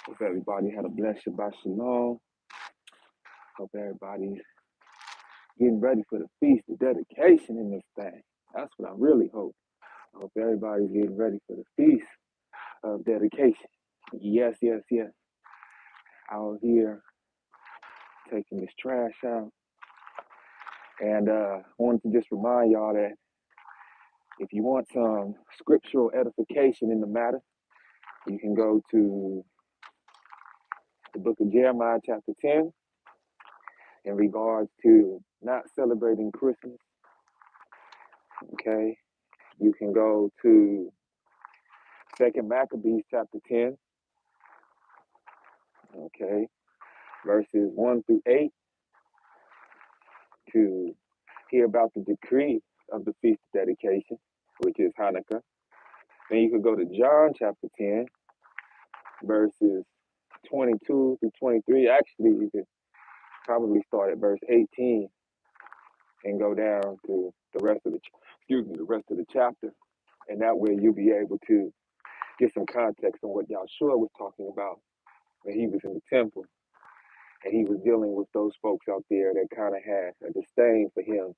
Hope everybody had a blessed Shabbat Shalom. Hope everybody's getting ready for the feast, the dedication in this thing. That's what I really hope. I hope everybody's getting ready for the feast of dedication. Yes, yes, yes. Out here taking this trash out. And I wanted to just remind y'all that if you want some scriptural edification in the matter, you can go to the book of Jeremiah chapter 10 in regards to not celebrating Christmas. Okay. You can go to 2nd Maccabees chapter 10, okay, verses 1 through 8 to hear about the decree of the Feast of Dedication, which is Hanukkah. Then you could go to John chapter 10, verses 22 through 23. Actually, you could probably start at verse 18 and go down to the rest of the chapter. And that way you'll be able to get some context on what Yahshua was talking about when he was in the temple. And he was dealing with those folks out there that kind of had a disdain for him.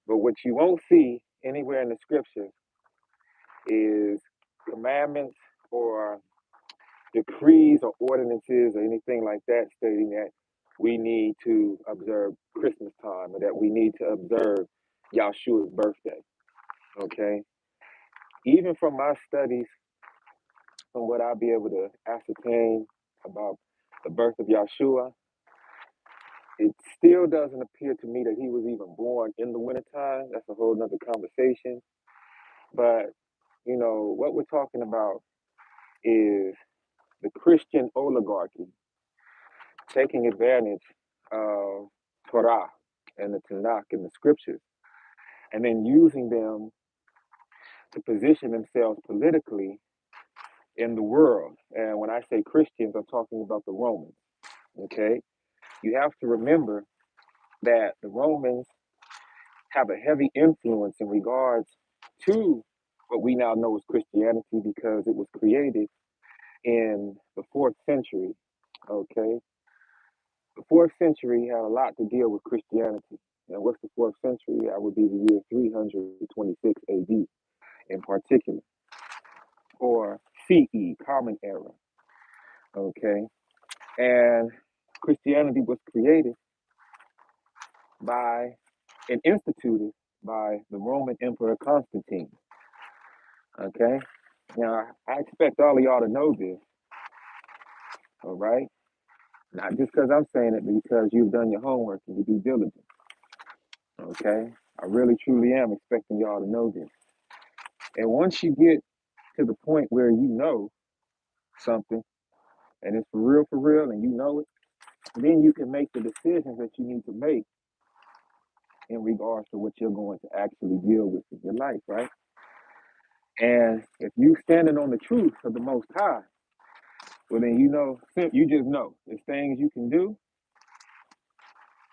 But what you won't see anywhere in the scriptures is commandments or decrees or ordinances or anything like that stating that we need to observe Christmas time or that we need to observe Yahshua's birthday. Okay? Even from my studies, from what I'll be able to ascertain about the birth of Yahshua, it still doesn't appear to me that he was even born in the wintertime. That's a whole nother conversation. But, you know, what we're talking about is the Christian oligarchy taking advantage of Torah and the Tanakh and the scriptures and then using them to position themselves politically in the world. And when I say Christians, I'm talking about the Romans. Okay? You have to remember that the Romans have a heavy influence in regards to what we now know as Christianity because it was created in the 4th century. Okay? The 4th century had a lot to deal with Christianity. And what's the 4th century? That would be the year 326 AD in particular, or CE, Common Era. Okay? And Christianity was created by and instituted by the Roman Emperor Constantine. Okay? Now, I expect all of y'all to know this, all right? Not just because I'm saying it, but because you've done your homework and your due diligence, okay? I really, truly am expecting y'all to know this. And once you get to the point where you know something, and it's for real, and you know it, then you can make the decisions that you need to make in regards to what you're going to actually deal with in your life, right? And if you standing on the truth of the Most High, well, then you just know there's things you can do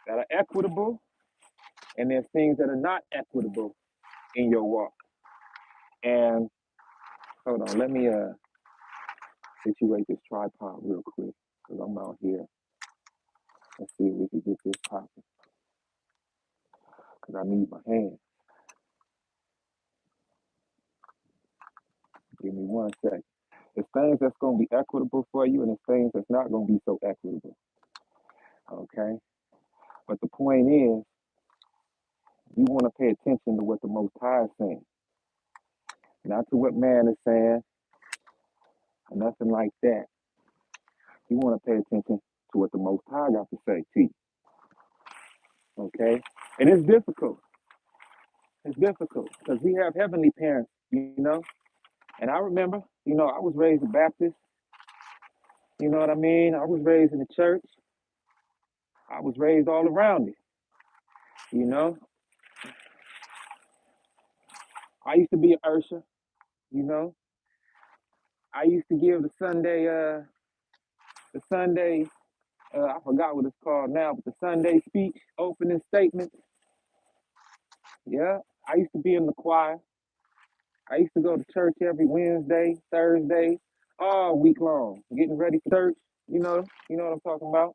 that are equitable, and there's things that are not equitable in your walk. And hold on, let me situate this tripod real quick because I'm out here. Let's see if we can get this popping because I need my hands. Give me one sec. There's things that's going to be equitable for you, and there's things that's not going to be so equitable. Okay? But the point is, you want to pay attention to what the Most High is saying, not to what man is saying, or nothing like that. You want to pay attention to what the Most High got to say to you. Okay? And it's difficult. It's difficult because we have heavenly parents, you know? And I remember, you know, I was raised a Baptist. You know what I mean? I was raised in the church. I was raised all around it, you know? I used to be an usher, you know? I used to give the Sunday, I forgot what it's called now, but the Sunday speech, opening statement. Yeah, I used to be in the choir. I used to go to church every Wednesday, Thursday. all week long, getting ready for church. You know what I'm talking about.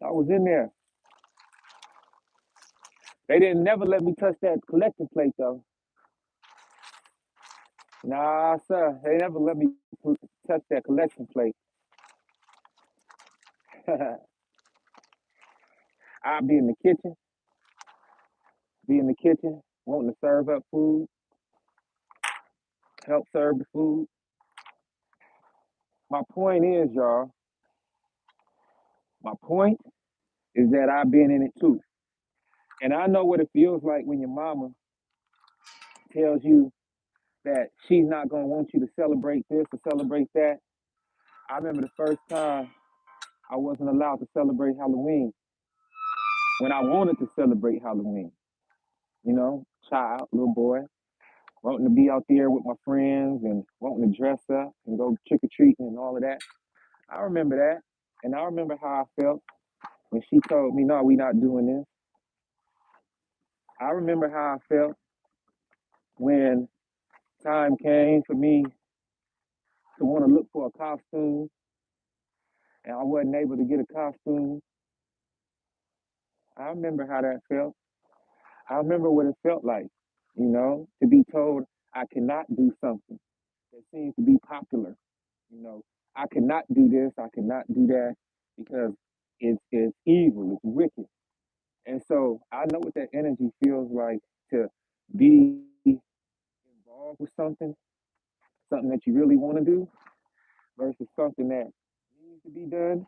I was in there. They didn't never let me touch that collection plate though. Nah, sir, they never let me touch that collection plate. I'd be in the kitchen, wanting to serve up food, help serve the food. My point is, y'all, my point is that I've been in it too. And I know what it feels like when your mama tells you that she's not going to want you to celebrate this or celebrate that. I remember the first time I wasn't allowed to celebrate Halloween when I wanted to celebrate Halloween. Child, little boy, wanting to be out there with my friends and wanting to dress up and go trick or treating and all of that. I remember that. And I remember how I felt when she told me, no, we're not doing this. I remember how I felt when time came for me to want to look for a costume and I wasn't able to get a costume. I remember how that felt. I remember what it felt like, to be told I cannot do something that seems to be popular. You know, I cannot do this, I cannot do that because it's evil, it's wicked. And so I know what that energy feels like to be involved with something that you really want to do versus something that needs to be done,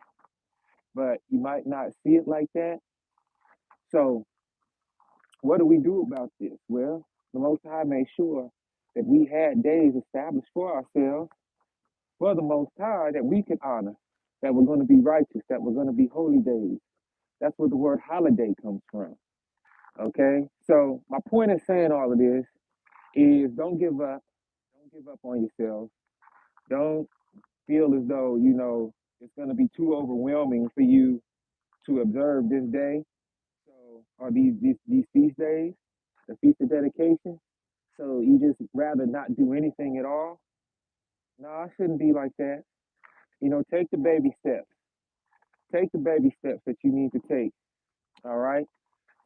but you might not see it like that. So what do we do about this? Well, the Most High made sure that we had days established for ourselves, for the Most High, that we could honor, that we're going to be righteous, that we're going to be holy days. That's where the word holiday comes from. Okay? So my point in saying all of this is don't give up. Don't give up on yourself. Don't feel as though, it's going to be too overwhelming for you to observe this day. So, or these feast days, the feast of dedication. So you just rather not do anything at all? No, I shouldn't be like that. Take the baby steps. Take the baby steps that you need to take. All right?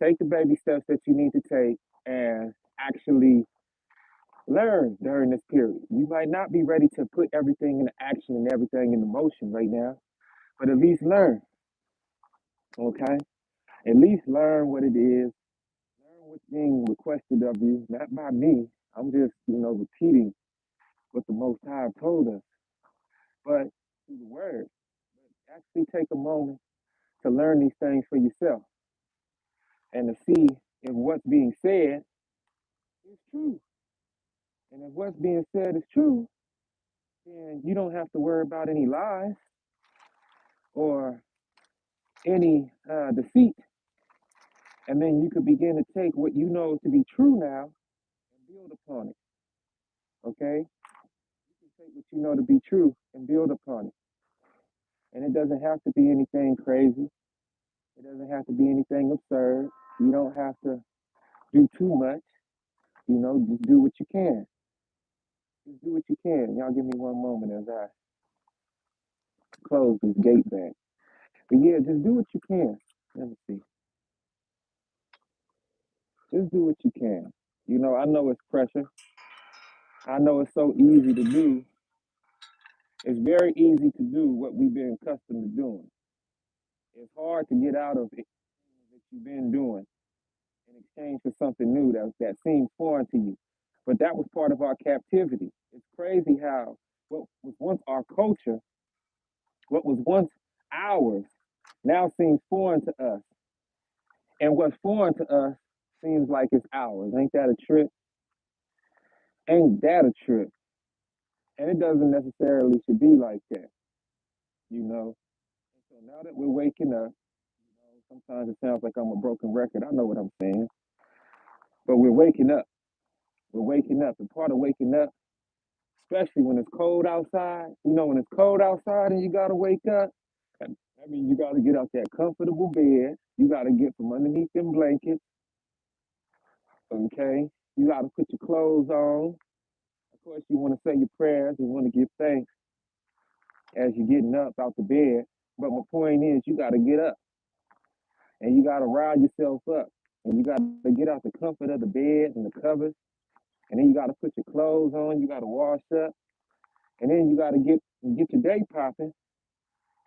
Take the baby steps that you need to take and actually learn during this period. You might not be ready to put everything into action and everything into motion right now, but at least learn. Okay? At least learn what it is. Learn what's being requested of you, not by me. I'm just, repeating what the Most High told us, but through the Word. But actually take a moment to learn these things for yourself and to see if what's being said is true. And if what's being said is true, then you don't have to worry about any lies or any deceit. And then you could begin to take what you know to be true now and build upon it. Okay? You can take what you know to be true and build upon it. And it doesn't have to be anything crazy. It doesn't have to be anything absurd. You don't have to do too much. Just do what you can. Just do what you can. Y'all give me one moment as I close this gate back. But yeah, just do what you can. Let me see. Just do what you can. I know it's pressure. I know it's so easy to do. It's very easy to do what we've been accustomed to doing. It's hard to get out of it that you've been doing in exchange for something new that seems foreign to you. But that was part of our captivity. It's crazy how what was once our culture, what was once ours, now seems foreign to us. And what's foreign to us seems like it's ours. Ain't that a trip? Ain't that a trip? And it doesn't necessarily should be like that, you know. And so now that we're waking up, sometimes it sounds like I'm a broken record. I know what I'm saying. But we're waking up. We're waking up. And part of waking up, especially when it's cold outside, when it's cold outside and you gotta wake up, I mean you gotta get out that comfortable bed. You gotta get from underneath them blankets. Okay? You gotta put your clothes on. Of course, you want to say your prayers, you want to give thanks as you're getting up out the bed. But my point is, you got to get up and you got to rile yourself up. And you got to get out the comfort of the bed and the covers. And then you got to put your clothes on. You got to wash up. And then you got to get your day popping.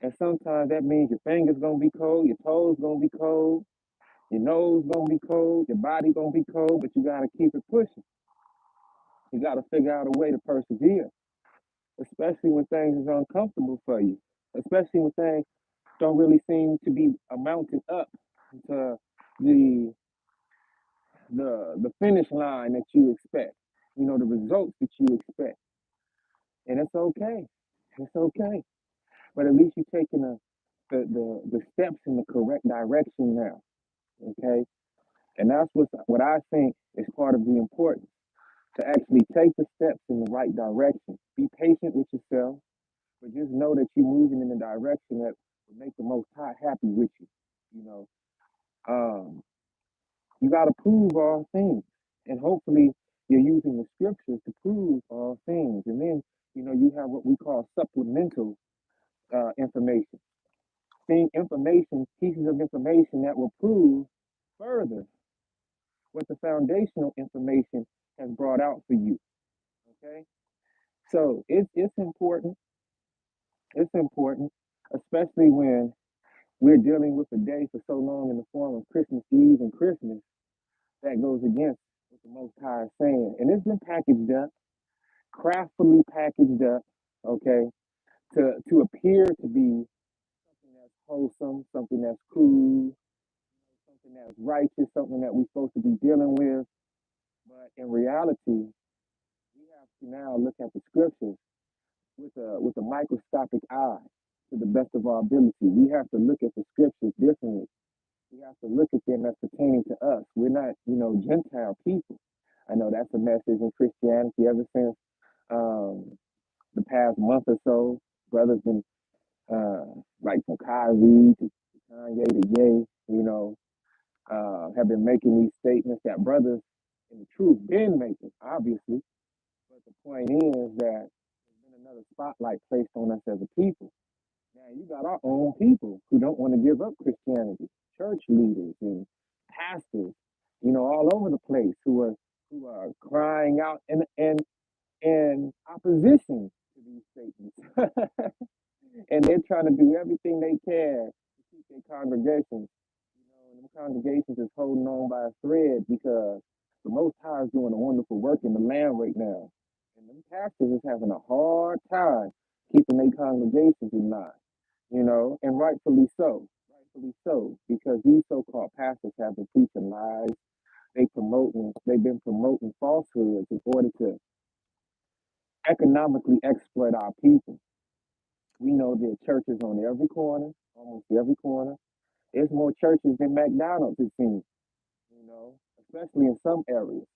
And sometimes that means your fingers going to be cold, your toes going to be cold, your nose going to be cold, your body going to be cold, but you got to keep it pushing. You got to figure out a way to persevere, especially when things is uncomfortable for you, especially when things don't really seem to be amounting up to the the finish line that you expect, the results that you expect. And it's okay. It's okay. But at least you're taking the steps in the correct direction now. Okay. And that's what I think is part of the importance to actually take the steps in the right direction. Be patient with yourself, but just know that you're moving in the direction that will make the Most High happy with you. You know, um, you got to prove all things, and hopefully you're using the scriptures to prove all things. And then you have what we call supplemental information, pieces of information that will prove further what the foundational information has brought out for you. Okay, so it's important. It's important, especially when we're dealing with a day for so long in the form of Christmas Eve and Christmas that goes against what the Most High is saying. And it's been packaged up, craftfully packaged up, okay, to appear to be something that's wholesome, something that's cool, something that's righteous, something that we're supposed to be dealing with. But in reality, we have to now look at the scriptures with a microscopic eye to the best of our ability. We have to look at the scriptures differently. We have to look at them as pertaining to us. We're not, Gentile people. I know that's a message in Christianity ever since the past month or so. Brothers been like from Kyrie to Kanye to Ye, have been making these statements that brothers in the truth been making, obviously. But the point is that there's been another spotlight placed on us as a people. Now you got our own people who don't want to give up Christianity, church leaders and pastors, all over the place who are crying out in opposition to these statements. And they're trying to do everything they can to keep their congregations. And the congregations is holding on by a thread because the Most High is doing a wonderful work in the land right now. And the pastors is having a hard time keeping their congregations in line, and rightfully so. Rightfully so, because these so-called pastors have been preaching lies. They've been promoting falsehoods in order to economically exploit our people. We know there are churches on every corner, almost every corner. There's more churches than McDonald's, it seems, especially in some areas.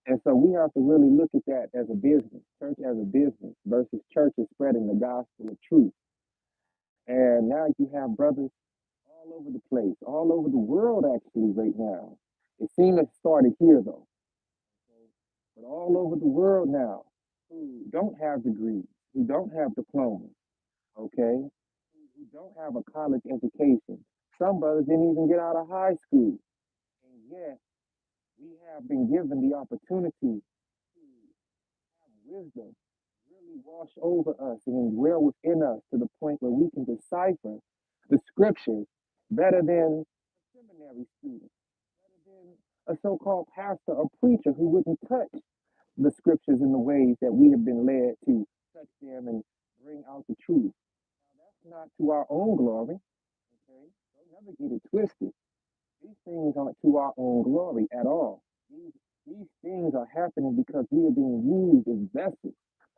And so we have to really look at that as a business, church as a business versus churches spreading the gospel of truth. And now you have brothers all over the place, all over the world actually right now. It seems it started here though. Okay? But all over the world now who don't have degrees, who don't have diplomas, okay, who don't have a college education. Some brothers didn't even get out of high school. And yet we have been given the opportunity to have wisdom really wash over us and dwell within us to the point where we can decipher the scriptures better than a seminary student, better than a so-called pastor or preacher who wouldn't touch the scriptures in the ways that we have been led to touch them and bring out the truth. Now, that's not to our own glory, okay? Don't never get it twisted. These things aren't to our own glory at all. These things are happening because we are being used as vessels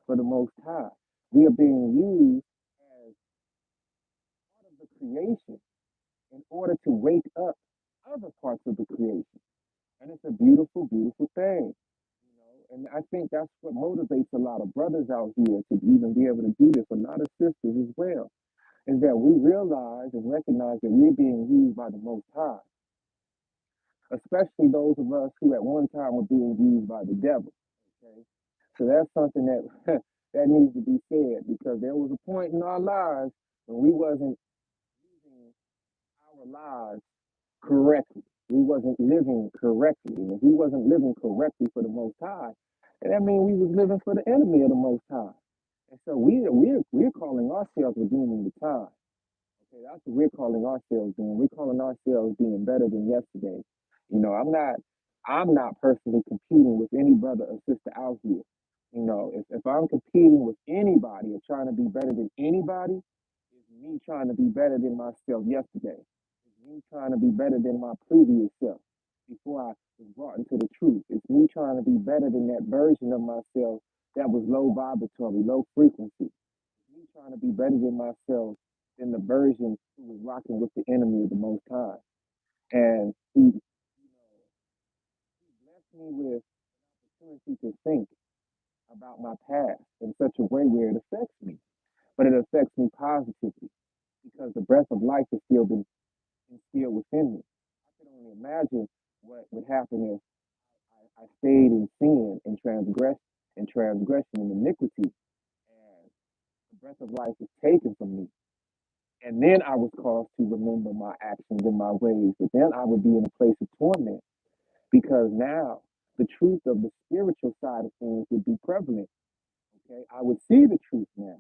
for the Most High. We are being used as part of the creation in order to wake up other parts of the creation. And it's a beautiful, beautiful thing. And I think that's what motivates a lot of brothers out here to even be able to do this, a lot of sisters as well, is that we realize and recognize that we're being used by the Most High, especially those of us who at one time were being used by the devil. Okay? So that's something that that needs to be said because there was a point in our lives when we wasn't using our lives correctly. We wasn't living correctly. And if we wasn't living correctly for the Most High, then that means we was living for the enemy of the Most High. And so we're calling ourselves redeeming the time. Okay, that's what we're calling ourselves doing. We're calling ourselves being better than yesterday. I'm not personally competing with any brother or sister out here. If I'm competing with anybody or trying to be better than anybody, it's me trying to be better than myself yesterday. It's me trying to be better than my previous self before I was brought into the truth. It's me trying to be better than that version of myself that was low vibratory, low frequency. Me trying to be better than myself than the version who was rocking with the enemy of the Most High. And he blessed me with the opportunity to think about my past in such a way where it affects me, but it affects me positively because the breath of life has still been instilled within me. I can only imagine what would happen if I stayed in sin and transgression and iniquity, and the breath of life was taken from me. And then I was caused to remember my actions and my ways. But then I would be in a place of torment because now the truth of the spiritual side of things would be prevalent. Okay, I would see the truth now,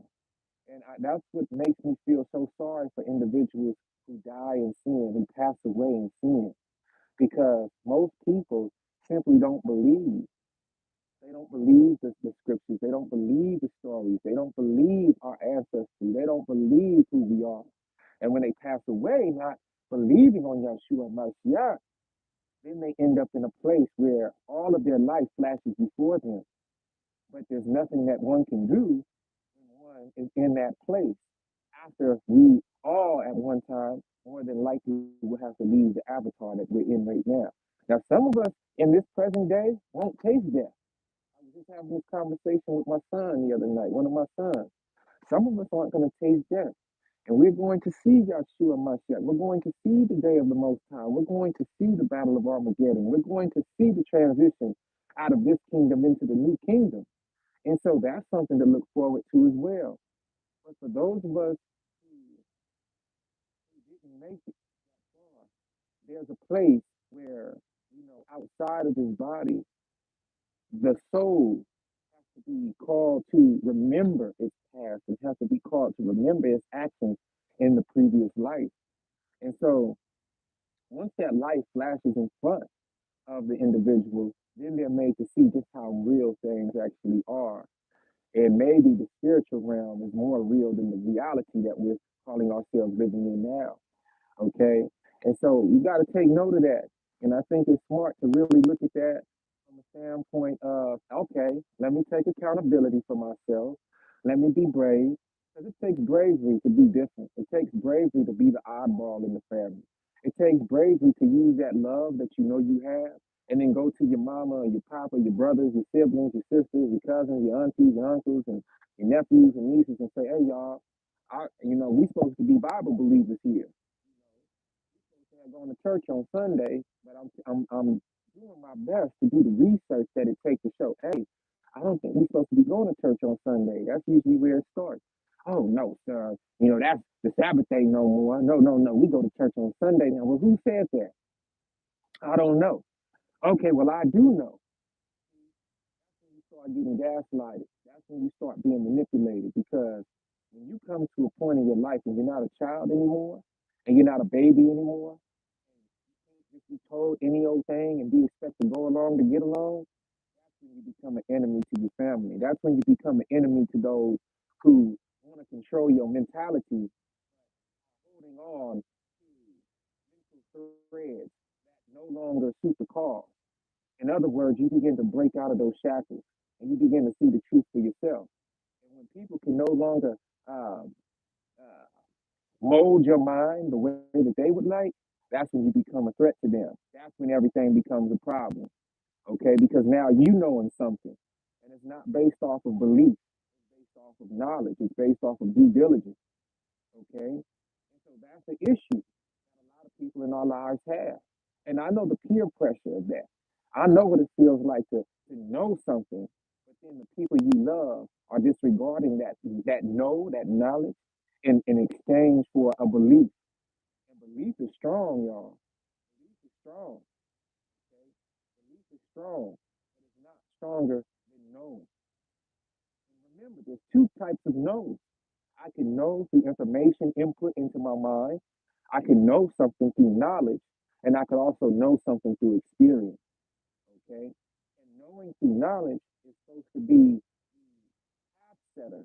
and that's what makes me feel so sorry for individuals who die in sin, who pass away in sin, because most people simply don't believe. They don't believe the scriptures. They don't believe the stories. They don't believe our ancestry. They don't believe who we are. And when they pass away, not believing on Yahshua Mashiach, then they end up in a place where all of their life flashes before them. But there's nothing that one can do when one is in that place after we all at one time more than likely will have to leave the avatar that we're in right now. Now, some of us in this present day won't taste death. I was just having this conversation with my son the other night, one of my sons. Some of us aren't going to taste death. And we're going to see Yahshua Mashiach. We're going to see the day of the Most High. We're going to see the battle of Armageddon. We're going to see the transition out of this kingdom into the new kingdom. And so that's something to look forward to as well. But for those of us who didn't make it far, there's a place where, outside of this body, the soul has to be called to remember its past. It has to be called to remember its actions in the previous life. And so once that light flashes in front of the individual, then they're made to see just how real things actually are. And maybe the spiritual realm is more real than the reality that we're calling ourselves living in now. Okay. And so you got to take note of that. And I think it's smart to really look at that from the standpoint of, okay, let me take accountability for myself. Let me be brave. Because it takes bravery to be different. It takes bravery to be the oddball in the family. It takes bravery to use that love that you know you have and then go to your mama or your papa, your brothers, your siblings, your sisters, your cousins, your aunties, your uncles, and your nephews and nieces and say, hey, y'all, we supposed to be Bible believers here. I'm going to church on Sunday, but I'm doing my best to do the research that it takes to show, hey, I don't think we're supposed to be going to church on Sunday. That's usually where it starts. Oh no, sir. That's the Sabbath day no more. No, no, no. We go to church on Sunday now. Well, who said that? I don't know. Okay, well, I do know. That's when you start getting gaslighted. That's when you start being manipulated because when you come to a point in your life and you're not a child anymore and you're not a baby anymore, just be told any old thing and be expected to go along to get along, that's when you become an enemy to your family. That's when you become an enemy to those who want to control your mentality, holding on to mental threads that no longer suit the cause. In other words, you begin to break out of those shackles and you begin to see the truth for yourself. And when people can no longer um, uh, mold your mind the way that they would like, that's when you become a threat to them. That's when everything becomes a problem. Okay, because now you knowing something, and it's not based off of belief, it's based off of knowledge, it's based off of due diligence. Okay, and so that's the issue that a lot of people in our lives have, and I know the peer pressure of that. I know what it feels like to know something, but then the people you love are disregarding that knowledge in exchange for a belief. And belief is strong, y'all. Belief is strong. Okay? Belief is strong, but it's not stronger than knowing. And remember, there's two types of knowing. I can know through information input into my mind. I can know something through knowledge, and I can also know something through experience. Okay? And knowing through knowledge is supposed to be the path setter,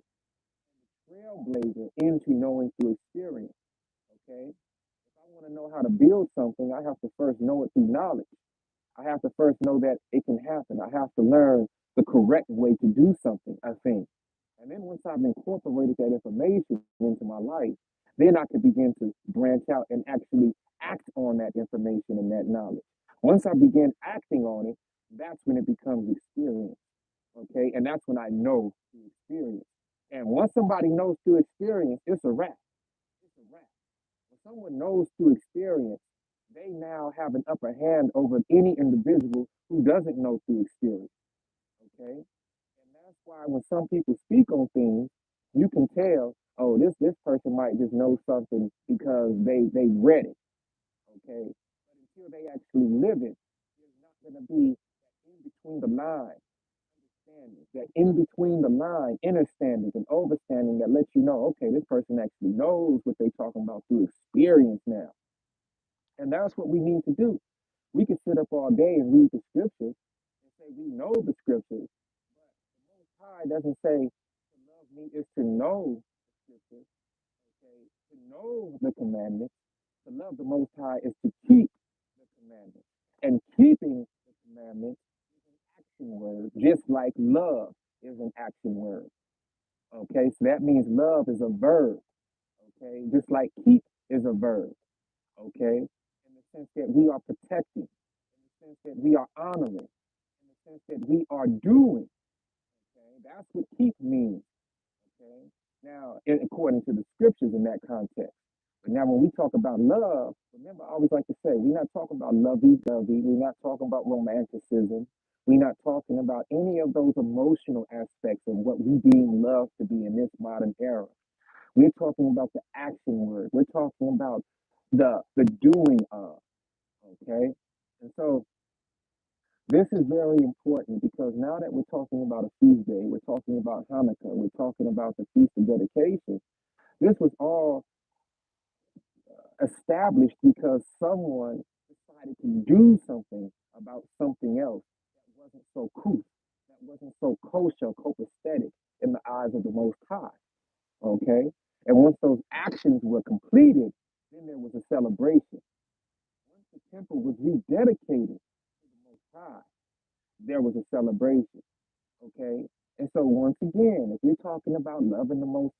trailblazer into knowing through experience. Okay? If I want to know how to build something, I have to first know it through knowledge. I have to first know that it can happen. I have to learn the correct way to do something, I think. And then once I've incorporated that information into my life, then I can begin to branch out and actually act on that information and that knowledge. Once I begin acting on it, that's when it becomes experience. Okay. And that's when I know through experience. And once somebody knows through experience, it's a wrap. It's a wrap. When someone knows through experience, they now have an upper hand over any individual who doesn't know through experience. Okay. And that's why when some people speak on things, you can tell, oh, this person might just know something because they read it. Okay. But until they actually live it, there's not gonna be that in between the line understanding, that in between the line understanding and overstanding that lets you know, okay, this person actually knows what they're talking about through experience now. And that's what we need to do. We can sit up all day and read the scriptures and say we know the scriptures, but the Most High doesn't say to love me is to know the scriptures, okay? To know the commandments. To love the Most High is to keep the commandments. And keeping the commandments is an action word, just like love is an action word. Okay, so that means love is a verb. Okay, just like keep is a verb. Okay, in the sense that we are protecting, in the sense that we are honoring, in the sense that we are doing. Okay, that's what keep means. Okay, now according to the scriptures in that context. But now when we talk about love, remember I always like to say we're not talking about lovey-dovey. We're not talking about romanticism. We're not talking about any of those emotional aspects of what we deem love to be in this modern era. We're talking about the action word. We're talking about the doing of. Okay, and so this is very important because now that we're talking about a feast day, we're talking about Hanukkah, we're talking about the feast of dedication. This was all established because someone decided to do something about something else that wasn't so cool, that wasn't so kosher, copacetic in the eyes of the Most High. Okay, and once those actions were completed, then there was a celebration. Once the temple was rededicated to the Most High, there was a celebration. Okay, and so once again, if you're talking about loving the Most